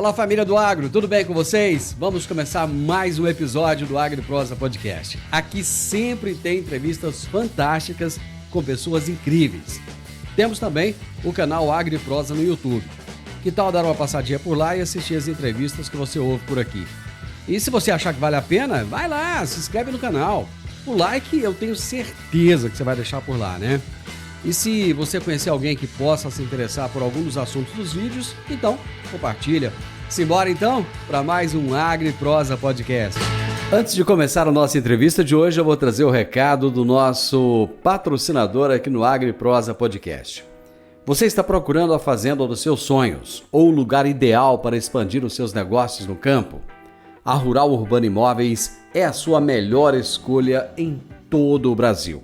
Fala, família do Agro, tudo bem com vocês? Vamos começar mais um episódio do AgriProsa Podcast. Aqui sempre tem entrevistas fantásticas com pessoas incríveis. Temos também o canal AgriProsa no YouTube. Que tal dar uma passadinha por lá e assistir as entrevistas que você ouve por aqui? E se você achar que vale a pena, vai lá, se inscreve no canal. O like eu tenho certeza que você vai deixar por lá, né? E se você conhecer alguém que possa se interessar por algum dos assuntos dos vídeos, então compartilha. Simbora então para mais um AgriProsa Podcast. Antes de começar a nossa entrevista de hoje, eu vou trazer o recado do nosso patrocinador aqui no AgriProsa Podcast. Você está procurando a fazenda dos seus sonhos ou o lugar ideal para expandir os seus negócios no campo? A Rural Urbano Imóveis é a sua melhor escolha em todo o Brasil.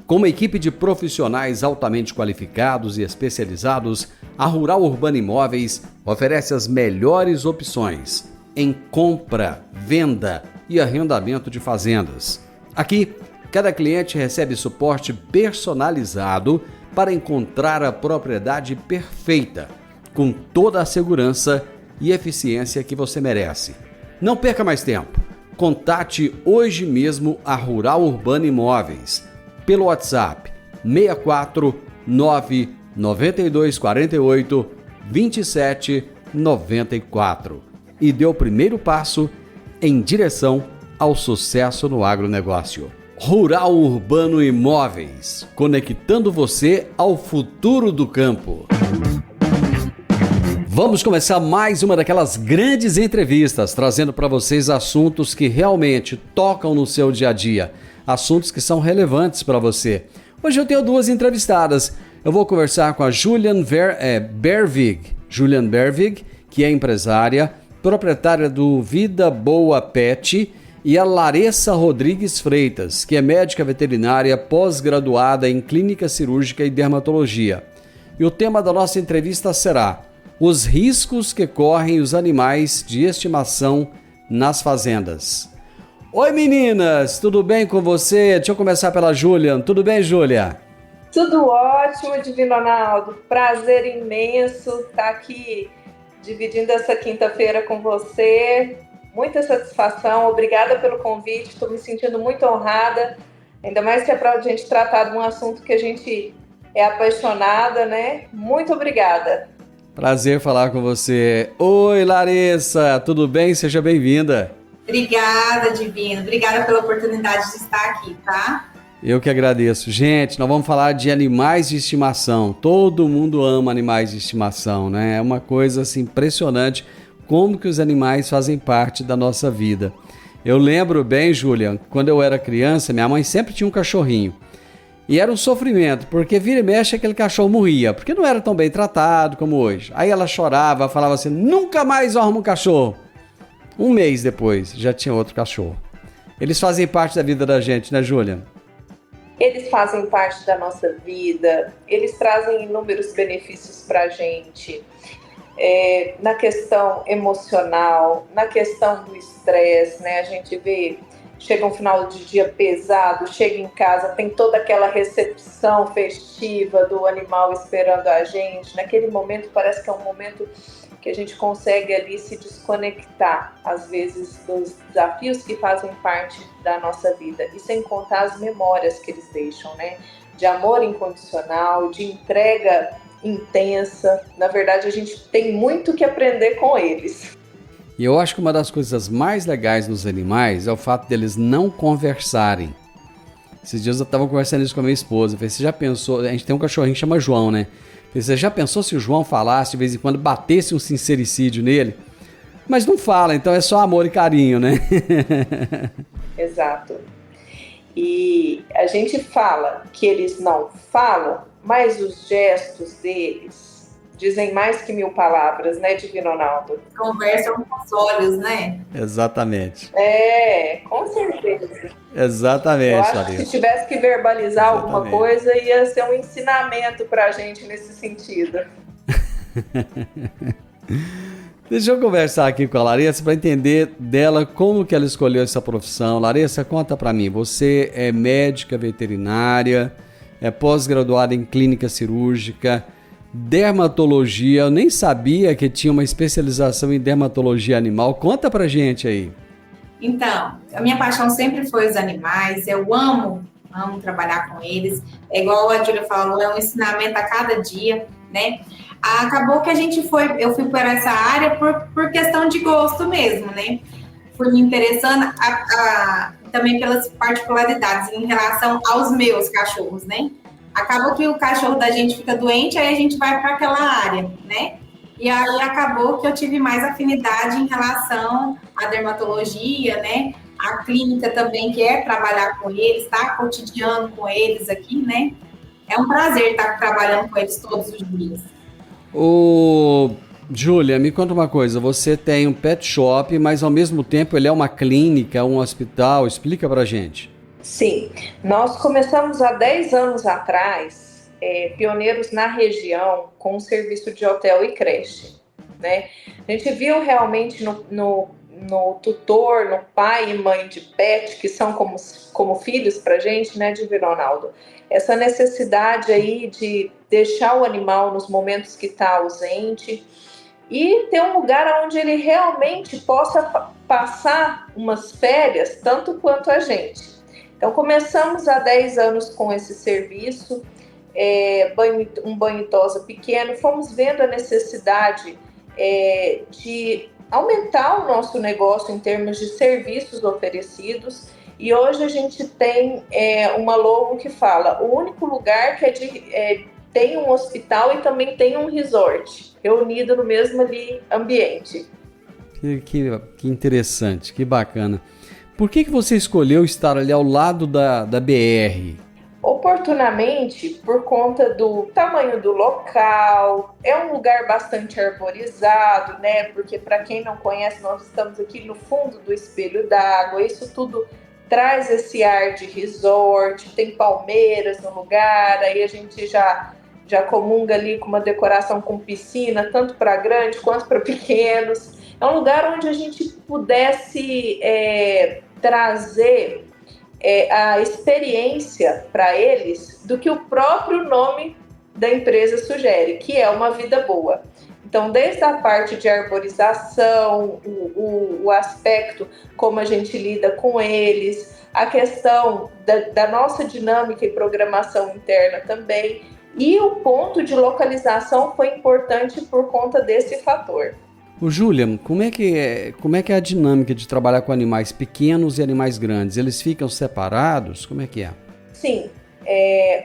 Com uma equipe de profissionais altamente qualificados e especializados, a Rural Urbano Imóveis oferece as melhores opções em compra, venda e arrendamento de fazendas. Aqui, cada cliente recebe suporte personalizado para encontrar a propriedade perfeita, com toda a segurança e eficiência que você merece. Não perca mais tempo. Contate hoje mesmo a Rural Urbano Imóveis pelo WhatsApp 64 992 48 27 94 e dê o primeiro passo em direção ao sucesso no agronegócio. Rural Urbano Imóveis, conectando você ao futuro do campo. Vamos começar mais uma daquelas grandes entrevistas, trazendo para vocês assuntos que realmente tocam no seu dia a dia, assuntos que são relevantes para você. Hoje eu tenho duas entrevistadas. Eu vou conversar com a Julian Bervig, que é empresária, proprietária do Vida Boa Pet, e a Larissa Rodrigues Freitas, que é médica veterinária pós-graduada em clínica cirúrgica e dermatologia. E o tema da nossa entrevista será os riscos que correm os animais de estimação nas fazendas. Oi meninas, tudo bem com você? Deixa eu começar pela Julian. Tudo bem, Júlia? Tudo ótimo, Divino Ronaldo. Prazer imenso estar aqui dividindo essa quinta-feira com você. Muita satisfação, obrigada pelo convite, estou me sentindo muito honrada, ainda mais que é para a gente tratar de um assunto que a gente é apaixonada, né? Muito obrigada. Prazer falar com você. Oi, Larissa, tudo bem? Seja bem-vinda. Obrigada, Divino. Obrigada pela oportunidade de estar aqui, tá? Eu que agradeço. Gente, nós vamos falar de animais de estimação. Todo mundo ama animais de estimação, né? É uma coisa assim, impressionante como que os animais fazem parte da nossa vida. Eu lembro bem, Julian, quando eu era criança, minha mãe sempre tinha um cachorrinho. E era um sofrimento, porque vira e mexe aquele cachorro morria, porque não era tão bem tratado como hoje. Aí ela chorava, falava assim, nunca mais eu arrumo um cachorro. Um mês depois, já tinha outro cachorro. Eles fazem parte da vida da gente, né, Júlia? Eles fazem parte da nossa vida, eles trazem inúmeros benefícios para a gente. Na questão emocional, na questão do estresse, né? A gente vê, chega um final de dia pesado, chega em casa, tem toda aquela recepção festiva do animal esperando a gente. Naquele momento parece que é um momento que a gente consegue ali se desconectar, às vezes, dos desafios que fazem parte da nossa vida. E sem contar as memórias que eles deixam, né? De amor incondicional, de entrega intensa. Na verdade, a gente tem muito que aprender com eles. E eu acho que uma das coisas mais legais nos animais é o fato deles não conversarem. Esses dias eu estava conversando isso com a minha esposa. Eu falei, você já pensou... A gente tem um cachorrinho que chama João, né? Você já pensou se o João falasse, de vez em quando, batesse um sincericídio nele? Mas não fala, então é só amor e carinho, né? Exato. E a gente fala que eles não falam, mas os gestos deles dizem mais que 1000 palavras, né, Divino Ronaldo? Conversam com os olhos, né? Exatamente. Com certeza. Exatamente, eu acho Larissa. que se tivesse que verbalizar alguma coisa, ia ser um ensinamento pra gente nesse sentido. Deixa eu conversar aqui com a Larissa para entender dela como que ela escolheu essa profissão. Larissa, conta para mim, você é médica veterinária, é pós-graduada em clínica cirúrgica, dermatologia. Eu nem sabia que tinha uma especialização em dermatologia animal. Conta pra gente aí. Então, a minha paixão sempre foi os animais. Eu amo trabalhar com eles. É igual a Júlia falou, é um ensinamento a cada dia, né? Acabou que eu fui para essa área por questão de gosto mesmo, né? Fui me interessando também pelas particularidades em relação aos meus cachorros, né? Acabou que o cachorro da gente fica doente, aí a gente vai para aquela área, né? E aí acabou que eu tive mais afinidade em relação à dermatologia, né? A clínica também, que é trabalhar com eles, tá? Cotidiano com eles aqui, né? É um prazer estar trabalhando com eles todos os dias. Júlia, me conta uma coisa. Você tem um pet shop, mas ao mesmo tempo ele é uma clínica, um hospital. Explica pra gente. Sim, nós começamos há 10 anos atrás, pioneiros na região, com um serviço de hotel e creche, né? A gente viu realmente no tutor, no pai e mãe de pet, que são como filhos pra gente, né, de Ronaldo, essa necessidade aí de deixar o animal nos momentos que está ausente e ter um lugar onde ele realmente possa passar umas férias, tanto quanto a gente. Então, começamos há 10 anos com esse serviço, um banho e tosa pequeno, fomos vendo a necessidade de aumentar o nosso negócio em termos de serviços oferecidos, e hoje a gente tem uma logo que fala, o único lugar que tem um hospital e também tem um resort, reunido no mesmo ambiente. Que interessante, que bacana. Por que você escolheu estar ali ao lado da BR? Oportunamente, por conta do tamanho do local, é um lugar bastante arborizado, né? Porque para quem não conhece, nós estamos aqui no fundo do Espelho d'Água, isso tudo traz esse ar de resort, tem palmeiras no lugar, aí a gente já comunga ali com uma decoração com piscina, tanto para grandes quanto para pequenos. É um lugar onde a gente pudesse trazer a experiência para eles do que o próprio nome da empresa sugere, que é uma vida boa. Então, desde a parte de arborização, o aspecto como a gente lida com eles, a questão da nossa dinâmica e programação interna também, e o ponto de localização foi importante por conta desse fator. Júlia, como é que é a dinâmica de trabalhar com animais pequenos e animais grandes? Eles ficam separados? Como é que é? Sim,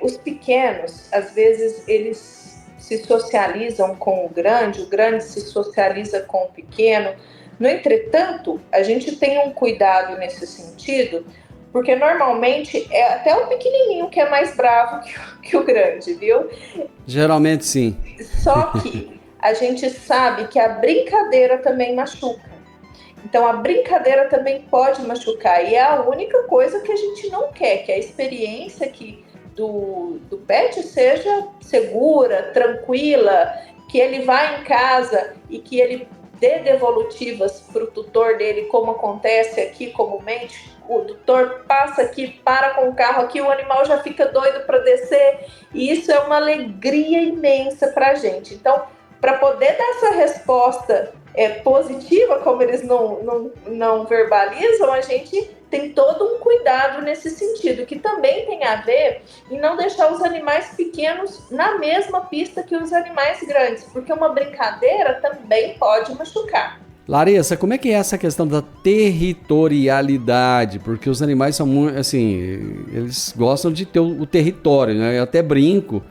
os pequenos, às vezes, eles se socializam com o grande se socializa com o pequeno. No entretanto, a gente tem um cuidado nesse sentido, porque normalmente é até o pequenininho que é mais bravo que o grande, viu? Geralmente sim. Só que a gente sabe que a brincadeira também machuca. Então, a brincadeira também pode machucar. E é a única coisa que a gente não quer, que a experiência do pet seja segura, tranquila, que ele vá em casa e que ele dê devolutivas para o tutor dele, como acontece aqui comumente. O tutor passa aqui, para com o carro aqui, o animal já fica doido para descer. E isso é uma alegria imensa para a gente. Então, para poder dar essa resposta positiva, como eles não verbalizam, a gente tem todo um cuidado nesse sentido, que também tem a ver em não deixar os animais pequenos na mesma pista que os animais grandes, porque uma brincadeira também pode machucar. Larissa, como é que é essa questão da territorialidade? Porque os animais são muito, assim, eles gostam de ter o território, né? Eu até brinco,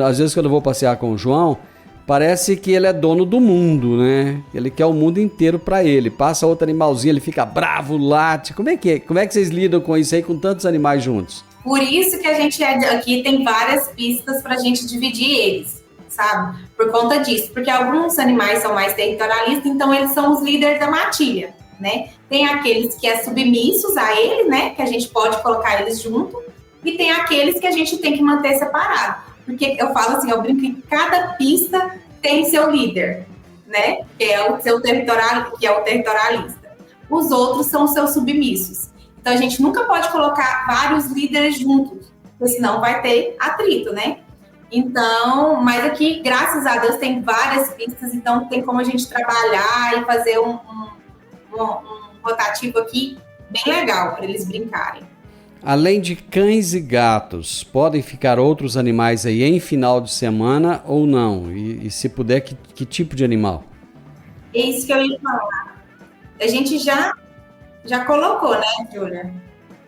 às vezes quando eu vou passear com o João, parece que ele é dono do mundo, né? Ele quer o mundo inteiro pra ele. Passa outro animalzinho, ele fica bravo, late. Como é que vocês lidam com isso aí, com tantos animais juntos? Por isso que a gente aqui tem várias pistas pra gente dividir eles, sabe? Por conta disso. Porque alguns animais são mais territorialistas, então eles são os líderes da matilha, né? Tem aqueles que é submissos a ele, né? Que a gente pode colocar eles junto. E tem aqueles que a gente tem que manter separado. Porque eu falo assim, eu brinco que cada pista tem seu líder, né? Que é o seu territorialista. Os outros são os seus submissos. Então a gente nunca pode colocar vários líderes juntos, porque senão vai ter atrito, né? Então, mas aqui, graças a Deus, tem várias pistas, então tem como a gente trabalhar e fazer um rotativo aqui bem legal para eles brincarem. Além de cães e gatos, podem ficar outros animais aí em final de semana ou não? E se puder, que tipo de animal? É isso que eu ia falar. A gente já colocou, né, Júlia?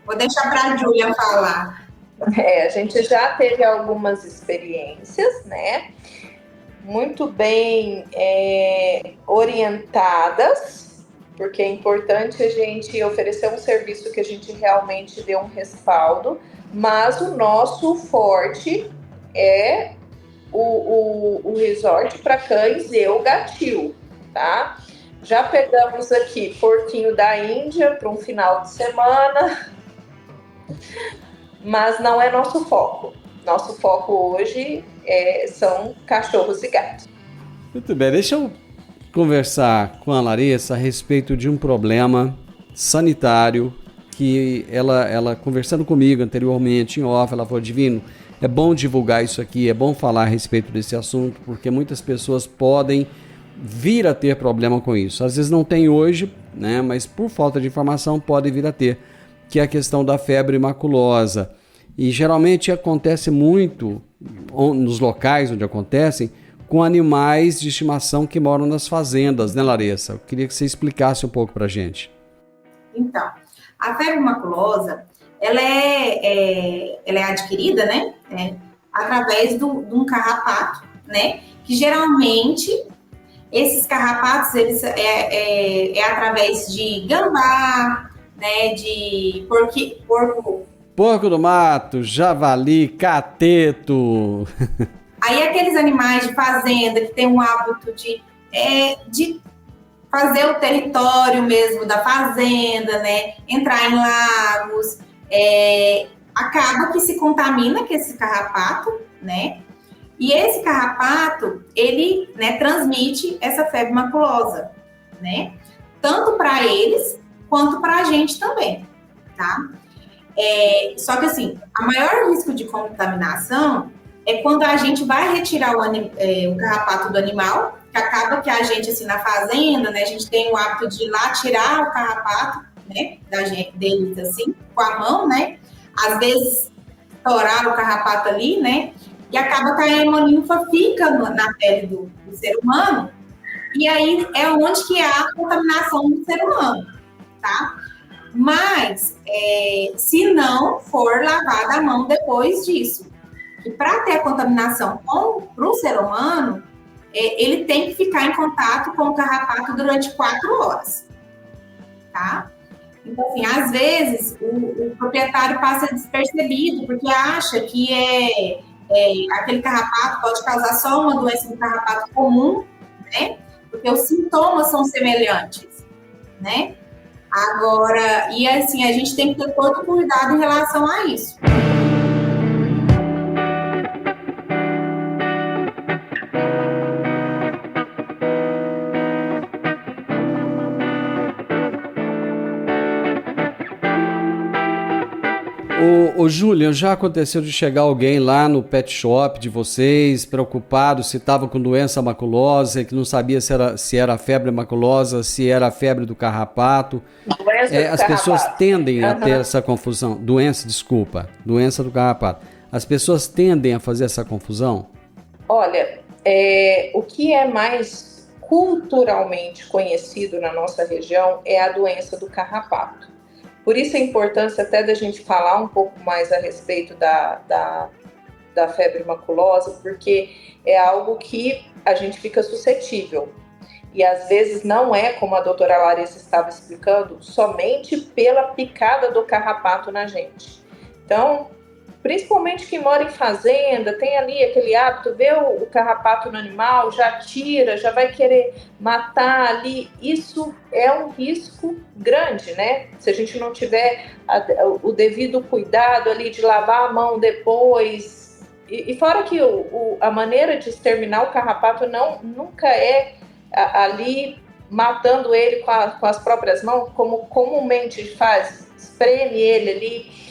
Vou deixar para a Júlia falar. A gente já teve algumas experiências, né? Muito bem orientadas, porque é importante a gente oferecer um serviço que a gente realmente dê um respaldo, mas o nosso forte é o resort para cães e o gatil, tá? Já pegamos aqui porquinho da Índia para um final de semana, mas não é nosso foco. Nosso foco hoje são cachorros e gatos. Muito bem, deixa eu conversar com a Larissa a respeito de um problema sanitário que ela conversando comigo anteriormente em off, ela falou: Divino, é bom divulgar isso aqui, é bom falar a respeito desse assunto, porque muitas pessoas podem vir a ter problema com isso. Às vezes não tem hoje, né, mas por falta de informação pode vir a ter, que é a questão da febre maculosa. E geralmente acontece muito nos locais onde acontecem com animais de estimação que moram nas fazendas, né, Larissa? Eu queria que você explicasse um pouco pra gente. Então, a febre maculosa, ela é adquirida, né, através de um carrapato, né, que geralmente esses carrapatos, eles através de gambá, né, de porco do mato, javali, cateto. Aí aqueles animais de fazenda que tem um hábito de fazer o território mesmo da fazenda, né? Entrar em lagos, acaba que se contamina com esse carrapato, né? E esse carrapato, ele, né, transmite essa febre maculosa, né? Tanto para eles quanto para a gente também, tá? Só que assim, o maior risco de contaminação é quando a gente vai retirar o carrapato do animal, que acaba que a gente, assim, na fazenda, né, a gente tem o hábito de ir lá tirar o carrapato, né, deles, assim, com a mão, né, às vezes estourar o carrapato ali, né, e acaba que a hemolinfa fica na pele do ser humano, e aí é onde que há a contaminação do ser humano, tá? Mas, se não for lavada a mão depois disso, e para ter a contaminação para o ser humano, ele tem que ficar em contato com o carrapato durante 4 horas, tá? Então, assim, às vezes, o proprietário passa despercebido, porque acha que aquele carrapato pode causar só uma doença do carrapato comum, né? Porque os sintomas são semelhantes, né? Agora, e assim, a gente tem que ter todo cuidado em relação a isso. Ô Júlia, já aconteceu de chegar alguém lá no pet shop de vocês, preocupado se estava com doença maculosa, que não sabia se era febre maculosa, se era a febre do carrapato? As pessoas tendem a ter essa confusão. Doença do carrapato. As pessoas tendem a fazer essa confusão? Olha, o que é mais culturalmente conhecido na nossa região é a doença do carrapato. Por isso a importância até da gente falar um pouco mais a respeito da febre maculosa, porque é algo que a gente fica suscetível. E às vezes não é, como a doutora Larissa estava explicando, somente pela picada do carrapato na gente. Então, principalmente quem mora em fazenda, tem ali aquele hábito, vê o carrapato no animal, já tira, já vai querer matar ali. Isso é um risco grande, né? Se a gente não tiver o devido cuidado ali de lavar a mão depois. E fora que a maneira de exterminar o carrapato nunca é ali matando ele com as próprias mãos, como comumente faz, espreme ele ali,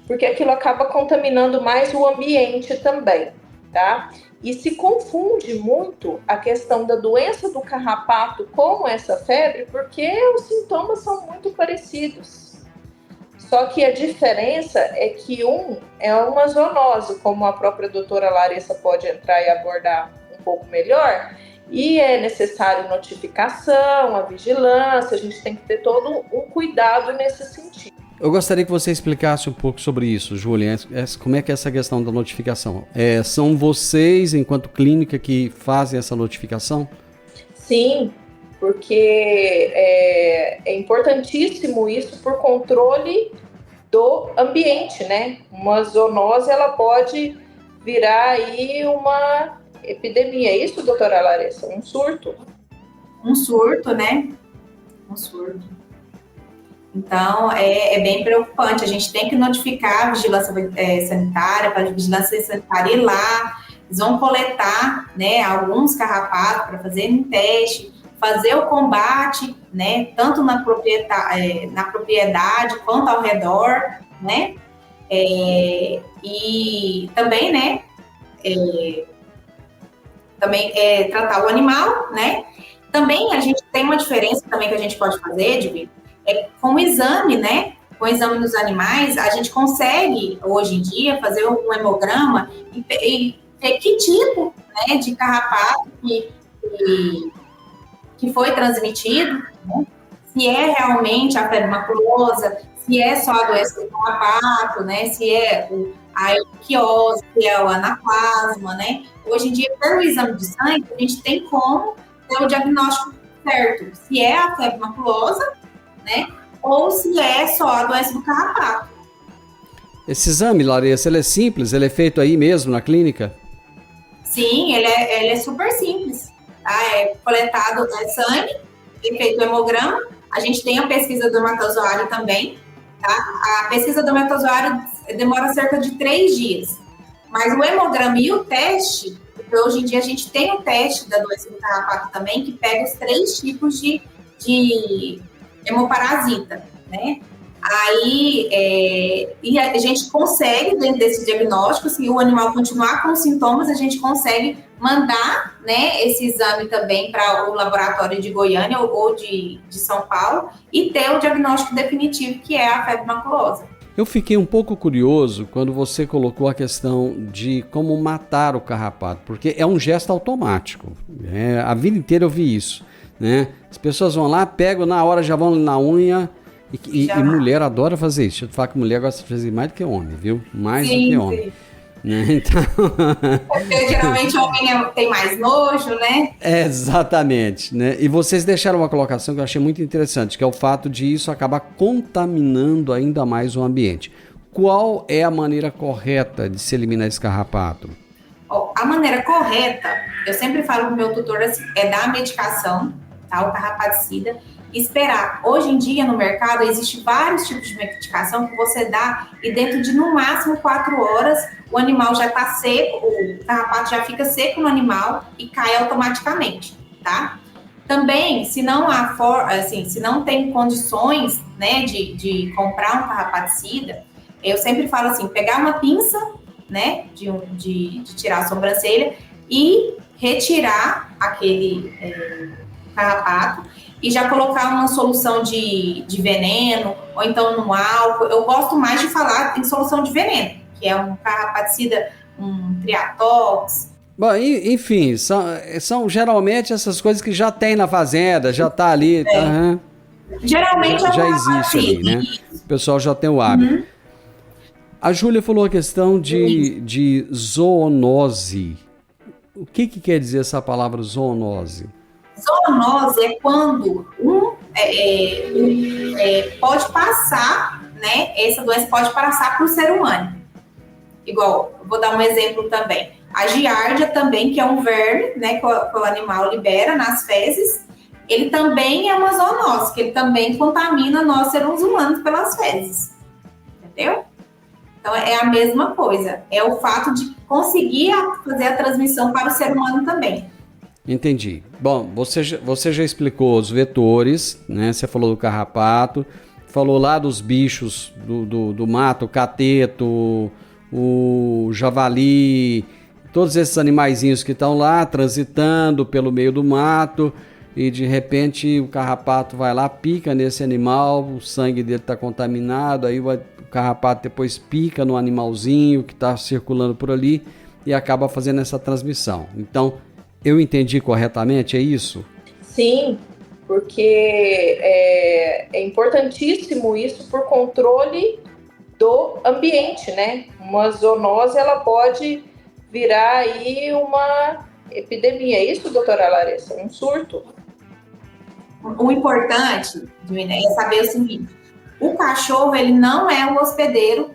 porque aquilo acaba contaminando mais o ambiente também. tá? E se confunde muito a questão da doença do carrapato com essa febre, porque os sintomas são muito parecidos. Só que a diferença é que um é uma zoonose, como a própria doutora Larissa pode entrar e abordar um pouco melhor, e é necessário notificação, a vigilância, a gente tem que ter todo um cuidado nesse sentido. Eu gostaria que você explicasse um pouco sobre isso, Júlia. Como é que é essa questão da notificação? São vocês, enquanto clínica, que fazem essa notificação? Sim, porque é importantíssimo isso por controle do ambiente, né? Uma zoonose, ela pode virar aí uma epidemia. É isso, doutora Larissa? Um surto? Um surto, né? Um surto. Então, é bem preocupante. A gente tem que notificar a vigilância sanitária, para a vigilância sanitária ir lá. Eles vão coletar, né, alguns carrapatos para fazer um teste, fazer o combate, né, tanto na propriedade quanto ao redor, né? E também, né, tratar o animal, né? Também a gente tem uma diferença também que a gente pode fazer, Divino, com o exame, né? Com o exame dos animais, a gente consegue, hoje em dia, fazer um hemograma e ver que tipo, né, de carrapato que foi transmitido, né? Se é realmente a febre maculosa, se é só a doença do carrapato, né? Se é a equiose, se é o anaplasma, né? Hoje em dia, pelo exame de sangue, a gente tem como ter o diagnóstico certo, se é a febre maculosa, né? Ou se é só a doença do carrapato. Esse exame, Larissa, ele é simples? Ele é feito aí mesmo na clínica? Sim, ele é super simples. Tá? É coletado sangue, é feito o hemograma. A gente tem a pesquisa do hematozoário também. Tá? A pesquisa do hematozoário demora cerca de 3 dias. Mas o hemograma e o teste, porque hoje em dia a gente tem o teste da doença do carrapato também, que pega os 3 tipos de hemoparasita, né? Aí, e a gente consegue, dentro desse diagnóstico, se o animal continuar com sintomas, a gente consegue mandar, né, esse exame também para o laboratório de Goiânia ou de São Paulo e ter o diagnóstico definitivo, que é a febre maculosa. Eu fiquei um pouco curioso quando você colocou a questão de como matar o carrapato, porque é um gesto automático. A vida inteira eu vi isso, né? As pessoas vão lá, pegam, na hora já vão na unha, e mulher adora fazer isso. Deixa eu te falar que mulher gosta de fazer mais do que homem, viu? Mais do que homem. Sim. Né? Então... Porque geralmente o homem tem mais nojo, né? Exatamente. Né? E vocês deixaram uma colocação que eu achei muito interessante, que é o fato de isso acabar contaminando ainda mais o ambiente. Qual é a maneira correta de se eliminar esse carrapato? A maneira correta, eu sempre falo para o meu tutor, é dar a medicação, tá? O carrapaticida, e esperar. Hoje em dia, no mercado, existem vários tipos de medicação que você dá e dentro de, no máximo, 4 horas, o animal já está seco, o carrapato já fica seco no animal e cai automaticamente, tá? Também, se não se não tem condições, né, de comprar um carrapaticida, eu sempre falo assim, pegar uma pinça, né, de tirar a sobrancelha e retirar aquele carrapato e já colocar uma solução de veneno, ou então no álcool. Eu gosto mais de falar em solução de veneno, que é um carrapaticida, um triatox. Bom, enfim, são geralmente essas coisas que já tem na fazenda, já está ali. Geralmente já existe ali, né? O pessoal já tem o hábito. Uhum. A Júlia falou a questão de zoonose. O que quer dizer essa palavra zoonose? Zoonose é quando pode passar, né? Essa doença pode passar para o ser humano. Igual, vou dar um exemplo também. A giardia também, que é um verme, né? Que o animal libera nas fezes. Ele também é uma zoonose, que ele também contamina nós, seres humanos, pelas fezes. Entendeu? Então, é a mesma coisa. É o fato de conseguir fazer a transmissão para o ser humano também. Entendi. Bom, você já explicou os vetores, né? Você falou do carrapato, falou lá dos bichos do mato, o cateto, o javali. todos esses animaizinhos que estão lá transitando pelo meio do mato e de repente o carrapato vai lá, pica nesse animal, o sangue dele está contaminado, aí o carrapato depois pica no animalzinho que está circulando por ali e acaba fazendo essa transmissão. Então, eu entendi corretamente, é isso? Sim, porque é importantíssimo isso por controle do ambiente, né? Uma zoonose, ela pode virar aí uma epidemia. É isso, doutora Larissa? Um surto? O importante, Divina, é saber o seguinte: o cachorro, ele não é o hospedeiro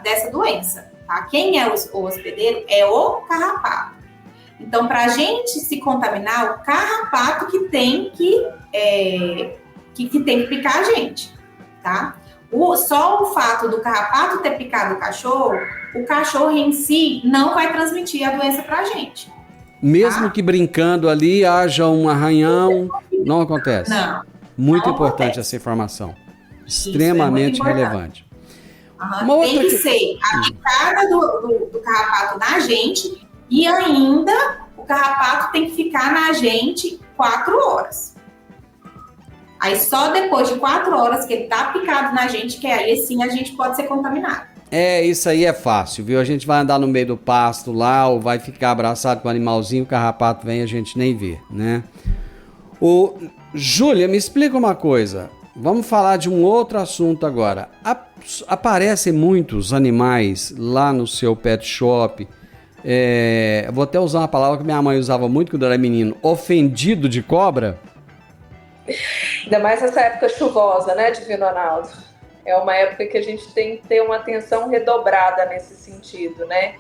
dessa doença, tá? Quem é o hospedeiro é o carrapato. Então, para a gente se contaminar, o carrapato que tem que picar a gente, tá? Só o fato do carrapato ter picado o cachorro em si não vai transmitir a doença para a gente. Mesmo que brincando ali haja um arranhão, não acontece? Não. Muito não importante acontece. Essa informação. Extremamente relevante. Tem que ser a picada do carrapato na gente e ainda o carrapato tem que ficar na gente 4 horas. Aí só depois de 4 horas que ele tá picado na gente, que aí sim a gente pode ser contaminado. Isso aí é fácil, viu? A gente vai andar no meio do pasto lá, ou vai ficar abraçado com o animalzinho, o carrapato vem e a gente nem vê, né? Júlia, me explica uma coisa. Vamos falar de um outro assunto agora. Aparecem muitos animais lá no seu pet shop. Vou até usar uma palavra que minha mãe usava muito quando eu era menino. Ofendido de cobra? Ainda mais nessa época chuvosa, né, Divino Ronaldo? É uma época que a gente tem que ter uma atenção redobrada nesse sentido, né?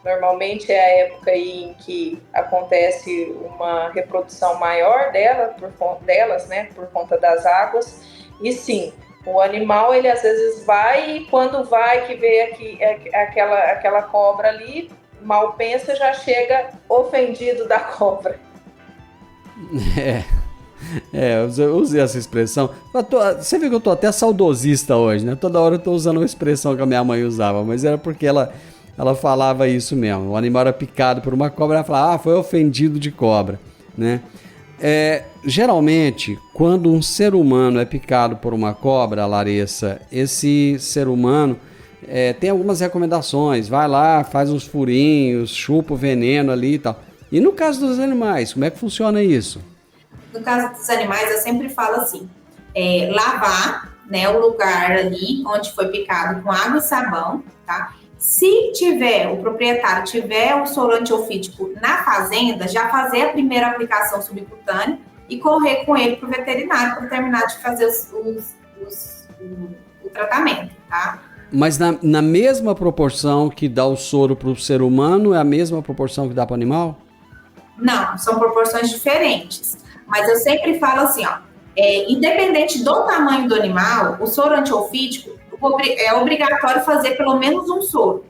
Normalmente é a época aí em que acontece uma reprodução maior delas, né, por conta das águas. E sim, o animal, ele às vezes vai e quando vai que vê aquela cobra ali, mal pensa, já chega ofendido da cobra. Eu usei essa expressão. Você viu que eu tô até saudosista hoje, né? Toda hora eu tô usando uma expressão que a minha mãe usava, mas era porque ela falava isso mesmo. O animal era picado por uma cobra, ela falava, foi ofendido de cobra, né? Geralmente, quando um ser humano é picado por uma cobra, Larissa, esse ser humano tem algumas recomendações. Vai lá, faz uns furinhos, chupa o veneno ali e tal. E no caso dos animais, como é que funciona isso? No caso dos animais, eu sempre falo assim, lavar, né, o lugar ali onde foi picado com água e sabão, tá? Se o proprietário tiver o soro antiofídico na fazenda, já fazer a primeira aplicação subcutânea e correr com ele para o veterinário para terminar de fazer o tratamento, tá? Mas na mesma proporção que dá o soro para o ser humano, é a mesma proporção que dá para o animal? Não, são proporções diferentes. Mas eu sempre falo assim, independente do tamanho do animal, o soro antiofídico é obrigatório fazer pelo menos um soro,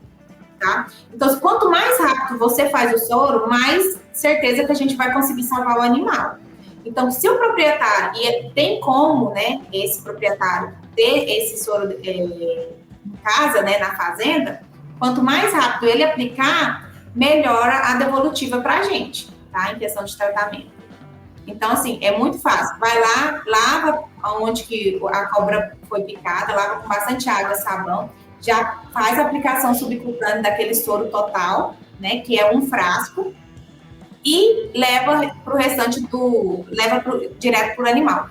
tá? Então, quanto mais rápido você faz o soro, mais certeza que a gente vai conseguir salvar o animal. Então, se o proprietário, e tem como, né, esse proprietário ter esse soro em casa, né, na fazenda, quanto mais rápido ele aplicar, melhora a devolutiva para a gente, tá? Em questão de tratamento. Então, assim, é muito fácil. Vai lá, lava onde que a cobra foi picada, lava com bastante água e sabão, já faz a aplicação subcutânea daquele soro total, né, que é um frasco, e leva para o restante direto para o animal.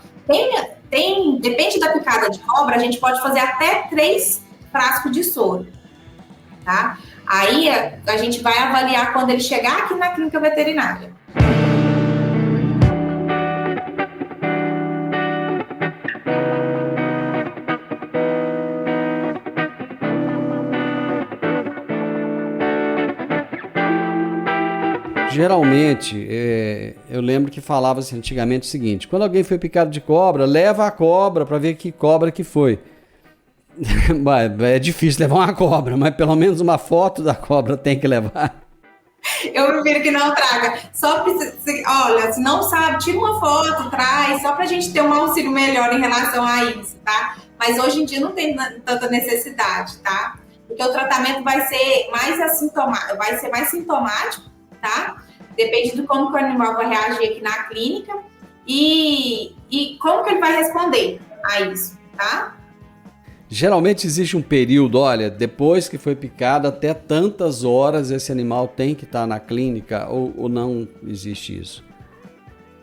Depende da picada de cobra, a gente pode fazer até 3 frascos de soro, tá? Aí a gente vai avaliar quando ele chegar aqui na clínica veterinária. Geralmente, eu lembro que falava-se antigamente o seguinte: quando alguém foi picado de cobra, leva a cobra para ver que cobra que foi. É difícil levar uma cobra, mas pelo menos uma foto da cobra tem que levar. Eu prefiro que não traga. Olha, se não sabe, tira uma foto, traz, só pra gente ter um auxílio melhor em relação a isso, tá? Mas hoje em dia não tem tanta necessidade, tá? porque o tratamento vai ser mais sintomático, tá? Depende de como que o animal vai reagir aqui na clínica e como que ele vai responder a isso, tá? Geralmente existe um período, olha, depois que foi picado, até tantas horas esse animal tem que estar na clínica ou não existe isso?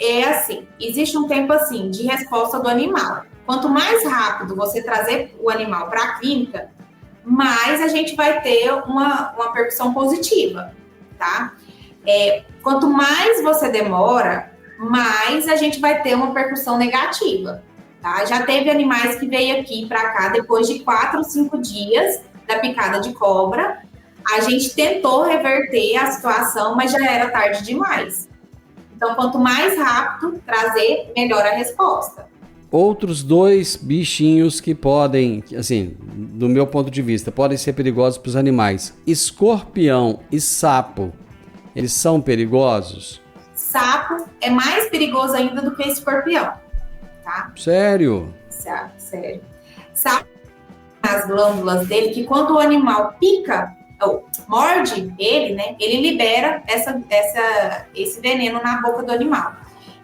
É assim, existe um tempo assim de resposta do animal. Quanto mais rápido você trazer o animal para a clínica, mais a gente vai ter uma percussão positiva, tá? Quanto mais você demora, mais a gente vai ter uma percussão negativa, tá? Já teve animais que veio aqui para cá depois de 4 ou 5 dias da picada de cobra. A gente tentou reverter a situação, mas já era tarde demais. Então, quanto mais rápido trazer, melhor a resposta. Outros 2 bichinhos que podem, assim, do meu ponto de vista, podem ser perigosos para os animais. Escorpião e sapo, eles são perigosos? Sapo é mais perigoso ainda do que escorpião, tá? Sério? Sério. Sapo, as glândulas dele, que quando o animal pica, ou morde ele, né, ele libera esse veneno na boca do animal.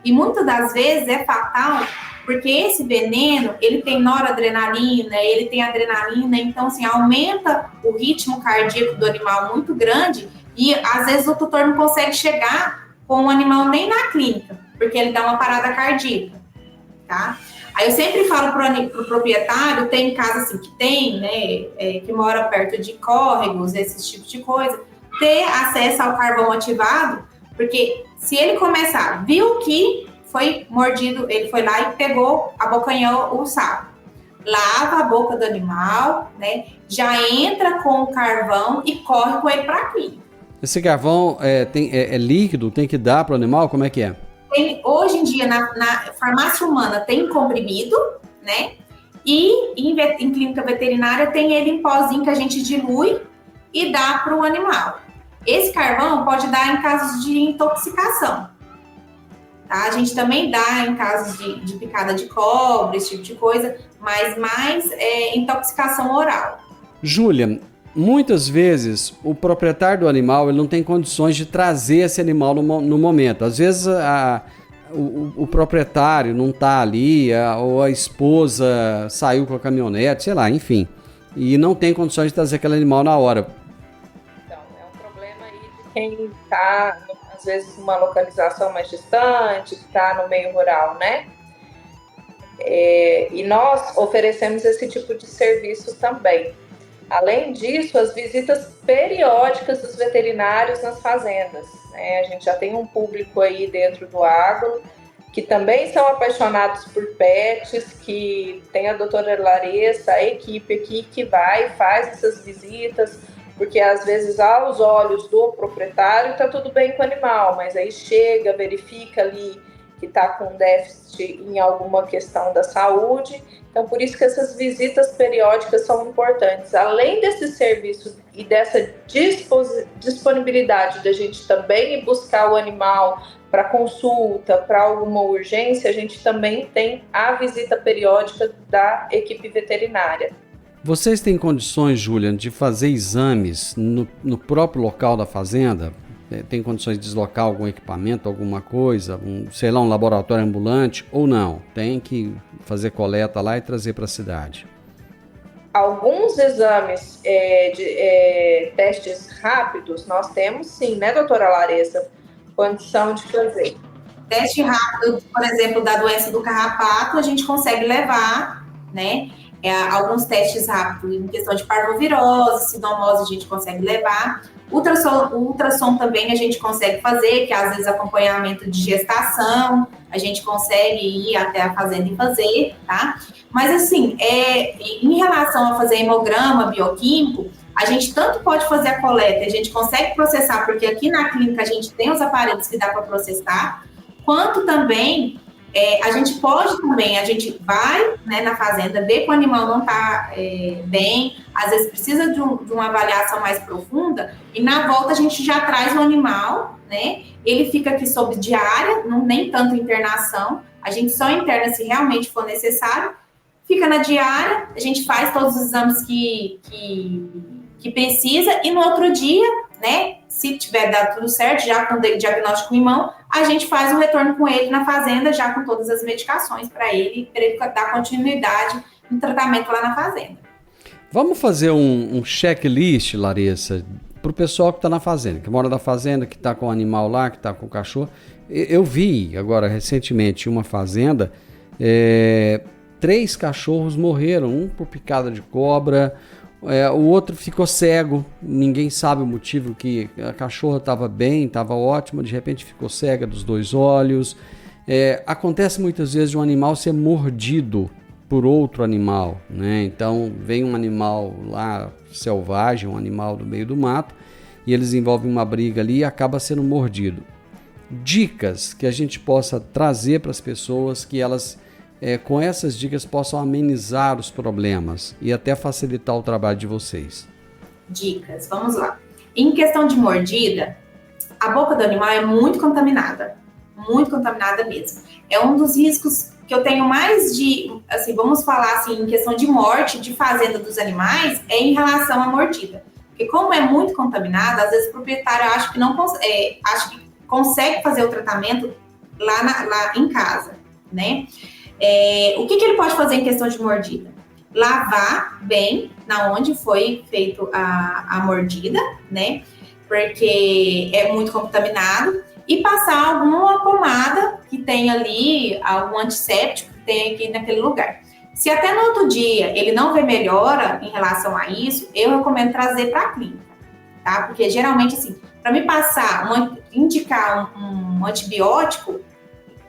E muitas das vezes é fatal, porque esse veneno, ele tem noradrenalina, ele tem adrenalina, então, assim, aumenta o ritmo cardíaco do animal muito grande e, às vezes, o tutor não consegue chegar com o animal nem na clínica, porque ele dá uma parada cardíaca, tá? Aí eu sempre falo pro proprietário, tem casa assim que tem, né, que mora perto de córregos, esses tipos de coisa, ter acesso ao carvão ativado, porque se ele começar, viu que foi mordido, ele foi lá e pegou, abocanhou o sapo. Lava a boca do animal, né? Já entra com o carvão e corre com ele para a clínica. Esse carvão é líquido? Tem que dar para o animal? Como é que é? Hoje em dia, na farmácia humana, tem comprimido, né? E em clínica veterinária tem ele em pozinho que a gente dilui e dá para o animal. Esse carvão pode dar em casos de intoxicação. Tá? A gente também dá em casos de picada de cobra, esse tipo de coisa, mas mais intoxicação oral. Júlia, muitas vezes o proprietário do animal ele não tem condições de trazer esse animal no momento. Às vezes o proprietário não está ali, ou a esposa saiu com a caminhonete, sei lá, enfim, e não tem condições de trazer aquele animal na hora. Então, é um problema aí de quem está, às vezes, numa localização mais distante, que está no meio rural, né? E nós oferecemos esse tipo de serviço também. Além disso, as visitas periódicas dos veterinários nas fazendas, né? A gente já tem um público aí dentro do agro que também são apaixonados por pets, que tem a doutora Larissa, a equipe aqui que vai e faz essas visitas, porque às vezes aos olhos do proprietário está tudo bem com o animal, mas aí chega, verifica ali que está com déficit em alguma questão da saúde. Então, por isso que essas visitas periódicas são importantes. Além desse serviço e dessa disponibilidade da gente também ir buscar o animal para consulta, para alguma urgência, a gente também tem a visita periódica da equipe veterinária. Vocês têm condições, Júlia, de fazer exames no próprio local da fazenda? Tem condições de deslocar algum equipamento, alguma coisa, um laboratório ambulante ou não? Tem que fazer coleta lá e trazer para a cidade? Alguns exames testes rápidos nós temos sim, né, doutora Larissa? Condição de fazer. Teste rápido, por exemplo, da doença do carrapato, a gente consegue levar, né? Alguns testes rápidos em questão de parvovirose, sinomose, a gente consegue levar. Ultrassom também a gente consegue fazer, que às vezes acompanhamento de gestação, a gente consegue ir até a fazenda e fazer, tá? Mas assim, em relação a fazer hemograma bioquímico, a gente tanto pode fazer a coleta, a gente consegue processar, porque aqui na clínica a gente tem os aparelhos que dá para processar, quanto também a gente vai, né, na fazenda, ver que o animal não está bem, às vezes precisa de uma avaliação mais profunda, e na volta a gente já traz o animal, né, ele fica aqui sob diária, nem tanto internação, a gente só interna se realmente for necessário, fica na diária, a gente faz todos os exames que que precisa, e no outro dia, né, se tiver dado tudo certo, já com o diagnóstico em mão, a gente faz um retorno com ele na fazenda, já com todas as medicações para ele dar continuidade no tratamento lá na fazenda. Vamos fazer um checklist, Larissa, para o pessoal que está na fazenda, que mora na fazenda, que está com o animal lá, que está com o cachorro. Eu vi agora recentemente uma fazenda, 3 cachorros morreram, um por picada de cobra, o outro ficou cego, ninguém sabe o motivo, que a cachorra estava bem, estava ótima, de repente ficou cega dos 2 olhos. Acontece muitas vezes de um animal ser mordido por outro animal, né? Então vem um animal lá selvagem, um animal do meio do mato, e eles envolvem uma briga ali e acaba sendo mordido. Dicas que a gente possa trazer para as pessoas, que elas com essas dicas possam amenizar os problemas e até facilitar o trabalho de vocês. Dicas, vamos lá. Em questão de mordida, a boca do animal é muito contaminada mesmo. É um dos riscos que eu tenho mais de, assim, vamos falar assim, em questão de morte de fazenda dos animais, é em relação à mordida. Porque como é muito contaminada, às vezes o proprietário acha que acha que consegue fazer o tratamento lá em casa, né? O que ele pode fazer em questão de mordida? Lavar bem na onde foi feito a mordida, né? Porque é muito contaminado, e passar alguma pomada que tem ali, algum antisséptico que tem aqui naquele lugar. Se até no outro dia ele não vê melhora em relação a isso, eu recomendo trazer para a clínica, tá? Porque geralmente, assim, para me indicar um antibiótico,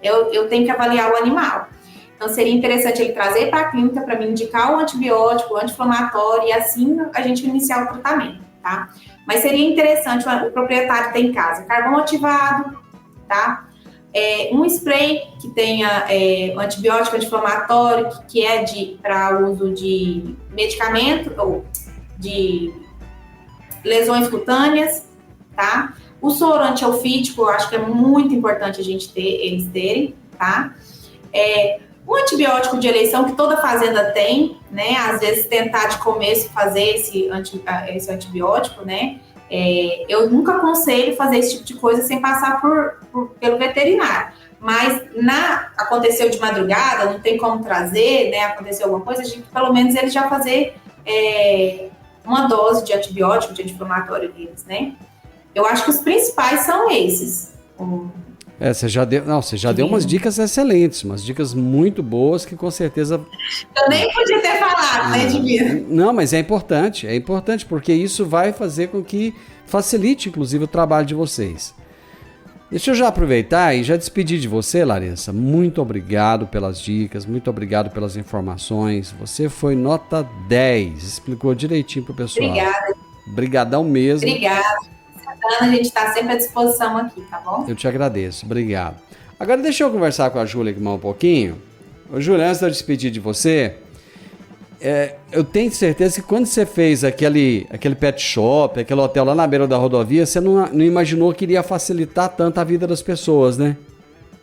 eu tenho que avaliar o animal. Então, seria interessante ele trazer para a clínica para me indicar o antibiótico, o anti-inflamatório, e assim a gente iniciar o tratamento, tá? Mas seria interessante o proprietário ter em casa carvão ativado, tá? Um spray que tenha um antibiótico anti-inflamatório, que é para uso de medicamento ou de lesões cutâneas, tá? O soro antiofídico, eu acho que é muito importante eles terem, tá? Um antibiótico de eleição que toda fazenda tem, né? Às vezes tentar de começo fazer esse antibiótico, né? Eu nunca aconselho fazer esse tipo de coisa sem passar pelo veterinário. Mas aconteceu de madrugada, não tem como trazer, né? Aconteceu alguma coisa, a gente, pelo menos ele já fazer uma dose de antibiótico, de anti-inflamatório deles, né? Eu acho que os principais são esses. Você já deu umas dicas excelentes, umas dicas muito boas que com certeza... Eu nem podia ter falado, né, Divino? Não, mas é importante porque isso vai fazer com que facilite, inclusive, o trabalho de vocês. Deixa eu já aproveitar e já despedir de você, Larissa. Muito obrigado pelas dicas, muito obrigado pelas informações. Você foi nota 10, explicou direitinho pro pessoal. Obrigada. Obrigadão mesmo. Obrigada. A gente está sempre à disposição aqui, tá bom? Eu te agradeço, obrigado. Agora deixa eu conversar com a Júlia aqui mais um pouquinho. Ô, Júlia, antes de eu despedir de você, eu tenho certeza que quando você fez aquele pet shop, aquele hotel lá na beira da rodovia, você não imaginou que iria facilitar tanto a vida das pessoas, né?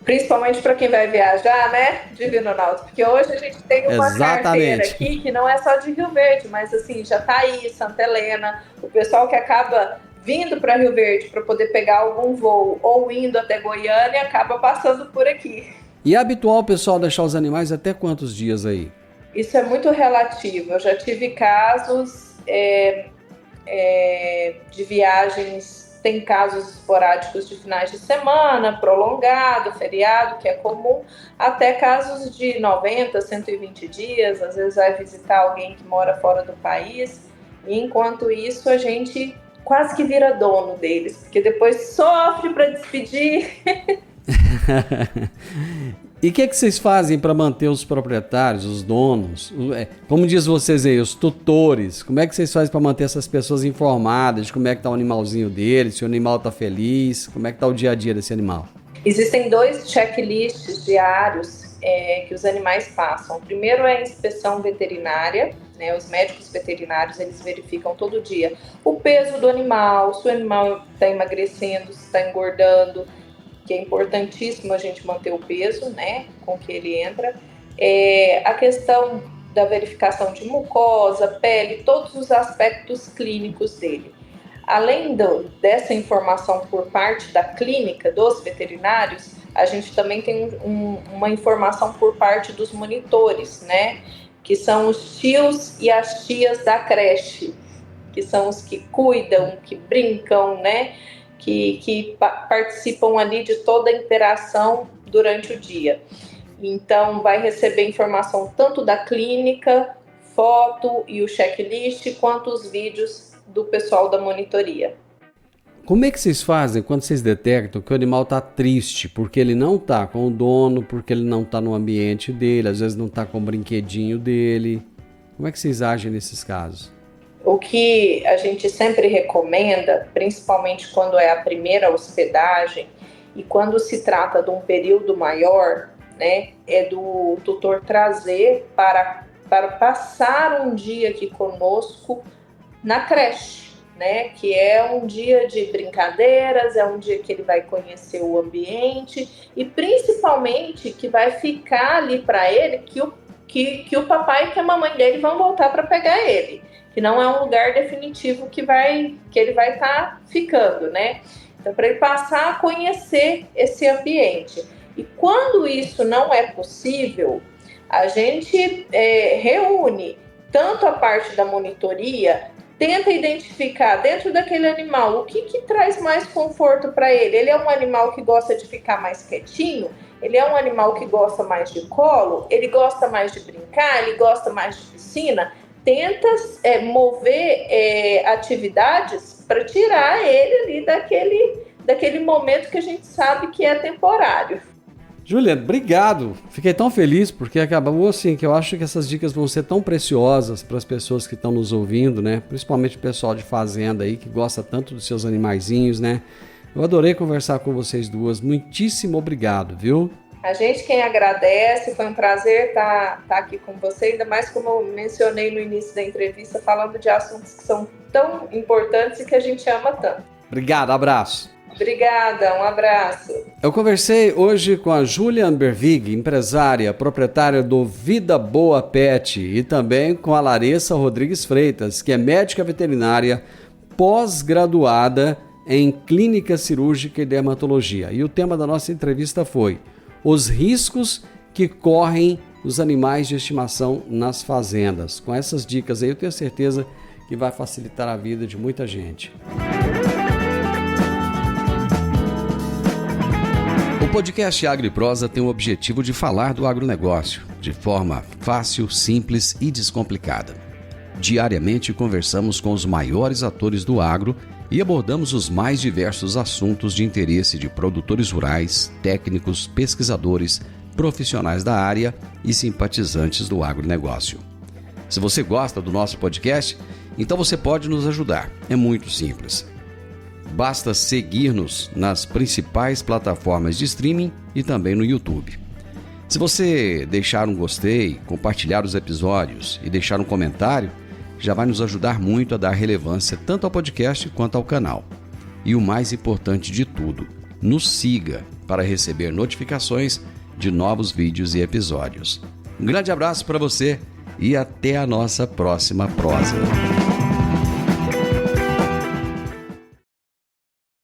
Principalmente para quem vai viajar, né, Divino Ronaldo? Porque hoje a gente tem uma carteira aqui que não é só de Rio Verde, mas assim, Jataí, Santa Helena, o pessoal que acaba vindo para Rio Verde para poder pegar algum voo ou indo até Goiânia, acaba passando por aqui. E é habitual o pessoal deixar os animais até quantos dias aí? Isso é muito relativo. Eu já tive casos de viagens, tem casos esporádicos de finais de semana, prolongado, feriado, que é comum, até casos de 90, 120 dias, às vezes vai visitar alguém que mora fora do país, e enquanto isso a gente quase que vira dono deles, porque depois sofre para despedir. E o que vocês fazem para manter os proprietários, os donos, como diz vocês aí, os tutores? Como é que vocês fazem para manter essas pessoas informadas de como é que está o animalzinho deles, se o animal está feliz, como é que está o dia a dia desse animal? Existem 2 checklists diários que os animais passam. O primeiro é a inspeção veterinária, né? Os médicos veterinários, eles verificam todo dia o peso do animal, se o animal está emagrecendo, se está engordando, que é importantíssimo a gente manter o peso, né, com que ele entra. A questão da verificação de mucosa, pele, todos os aspectos clínicos dele. Além dessa informação por parte da clínica, dos veterinários, a gente também tem uma informação por parte dos monitores, né? Que são os tios e as tias da creche, que são os que cuidam, que brincam, né? Que participam ali de toda a interação durante o dia. Então, vai receber informação tanto da clínica, foto e o checklist, quanto os vídeos do pessoal da monitoria. Como é que vocês fazem quando vocês detectam que o animal está triste, porque ele não está com o dono, porque ele não está no ambiente dele, às vezes não está com o brinquedinho dele? Como é que vocês agem nesses casos? O que a gente sempre recomenda, principalmente quando é a primeira hospedagem e quando se trata de um período maior, né, é do tutor trazer para passar um dia aqui conosco na creche, né, que é um dia de brincadeiras, é um dia que ele vai conhecer o ambiente e principalmente que vai ficar ali para ele que o papai e que a mamãe dele vão voltar para pegar ele, que não é um lugar definitivo que ele vai estar ficando, né? Então, para ele passar a conhecer esse ambiente. E quando isso não é possível, a gente reúne tanto a parte da monitoria, tenta identificar dentro daquele animal o que traz mais conforto para ele. Ele é um animal que gosta de ficar mais quietinho? Ele é um animal que gosta mais de colo? Ele gosta mais de brincar? Ele gosta mais de piscina? Tenta mover atividades para tirar ele ali daquele momento que a gente sabe que é temporário. Juliana, obrigado. Fiquei tão feliz porque acabou assim, que eu acho que essas dicas vão ser tão preciosas para as pessoas que estão nos ouvindo, né? Principalmente o pessoal de fazenda aí que gosta tanto dos seus animaizinhos, né? Eu adorei conversar com vocês duas. Muitíssimo obrigado, viu? A gente quem agradece, foi um prazer estar aqui com você, ainda mais como eu mencionei no início da entrevista, falando de assuntos que são tão importantes e que a gente ama tanto. Obrigado, abraço. Obrigada, um abraço. Eu conversei hoje com a Juliana Bervig, empresária, proprietária do Vida Boa Pet, e também com a Larissa Rodrigues Freitas, que é médica veterinária pós-graduada em clínica cirúrgica e dermatologia. E o tema da nossa entrevista foi os riscos que correm os animais de estimação nas fazendas. Com essas dicas aí, eu tenho certeza que vai facilitar a vida de muita gente. O podcast Agro e Prosa tem o objetivo de falar do agronegócio de forma fácil, simples e descomplicada. Diariamente conversamos com os maiores atores do agro e abordamos os mais diversos assuntos de interesse de produtores rurais, técnicos, pesquisadores, profissionais da área e simpatizantes do agronegócio. Se você gosta do nosso podcast, então você pode nos ajudar. É muito simples. Basta seguir-nos nas principais plataformas de streaming e também no YouTube. Se você deixar um gostei, compartilhar os episódios e deixar um comentário, já vai nos ajudar muito a dar relevância tanto ao podcast quanto ao canal. E o mais importante de tudo, nos siga para receber notificações de novos vídeos e episódios. Um grande abraço para você e até a nossa próxima prosa.